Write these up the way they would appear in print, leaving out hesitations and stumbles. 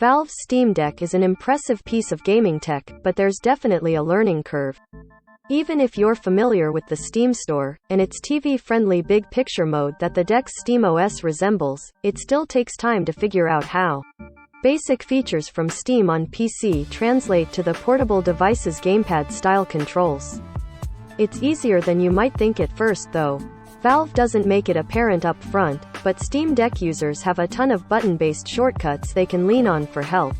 Valve's Steam Deck is an impressive piece of gaming tech, but there's definitely a learning curve. Even if you're familiar with the Steam Store, and its TV-friendly big picture mode that the Deck's SteamOS resembles, it still takes time to figure out how basic features from Steam on PC translate to the portable device's gamepad-style controls. It's easier than you might think at first though. Valve doesn't make it apparent up front, but Steam Deck users have a ton of button-based shortcuts they can lean on for help.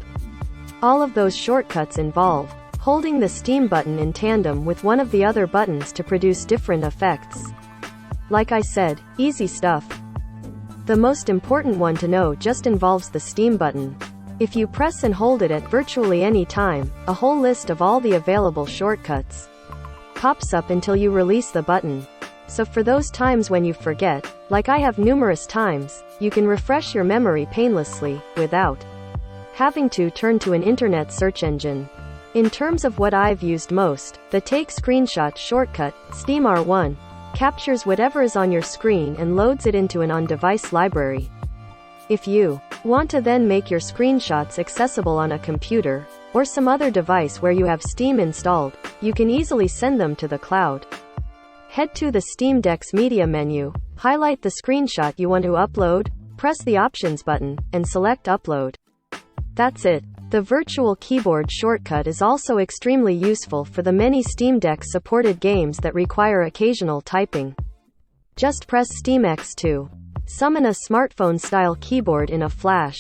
All of those shortcuts involve holding the Steam button in tandem with one of the other buttons to produce different effects. Like I said, easy stuff. The most important one to know just involves the Steam button. If you press and hold it at virtually any time, a whole list of all the available shortcuts pops up until you release the button. So for those times when you forget, like I have numerous times, you can refresh your memory painlessly, without having to turn to an internet search engine. In terms of what I've used most, the Take Screenshot shortcut, Steam R1, captures whatever is on your screen and loads it into an on-device library. If you want to then make your screenshots accessible on a computer, or some other device where you have Steam installed, you can easily send them to the cloud. Head to the Steam Deck's media menu, highlight the screenshot you want to upload, press the Options button, and select Upload. That's it. The virtual keyboard shortcut is also extremely useful for the many Steam Deck-supported games that require occasional typing. Just press Steam X to summon a smartphone-style keyboard in a flash.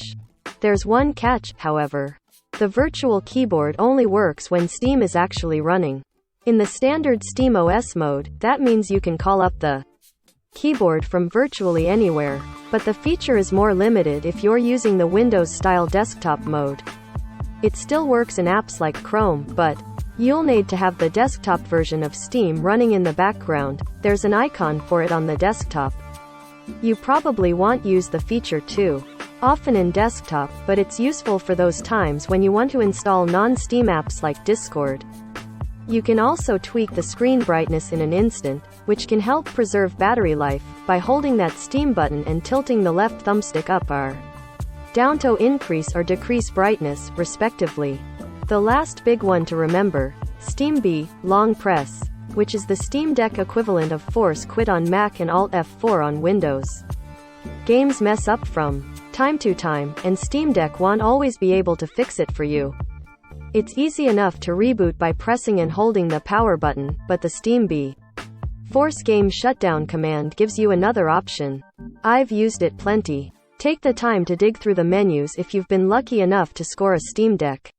There's one catch, however. The virtual keyboard only works when Steam is actually running. In the standard SteamOS mode, that means you can call up the keyboard from virtually anywhere, but the feature is more limited if you're using the Windows-style desktop mode. It still works in apps like Chrome, but you'll need to have the desktop version of Steam running in the background. There's an icon for it on the desktop. You probably won't use the feature too often in desktop, but it's useful for those times when you want to install non-Steam apps like Discord. You can also tweak the screen brightness in an instant, which can help preserve battery life, by holding that Steam button and tilting the left thumbstick up or down to increase or decrease brightness, respectively. The last big one to remember, Steam B, long press, which is the Steam Deck equivalent of Force Quit on Mac and Alt F4 on Windows. Games mess up from time to time, and Steam Deck won't always be able to fix it for you. It's easy enough to reboot by pressing and holding the power button, but the Steam B Force Game Shutdown command gives you another option. I've used it plenty. Take the time to dig through the menus if you've been lucky enough to score a Steam Deck.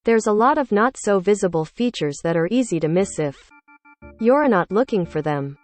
There's a lot of not-so-visible features that are easy to miss if you're not looking for them.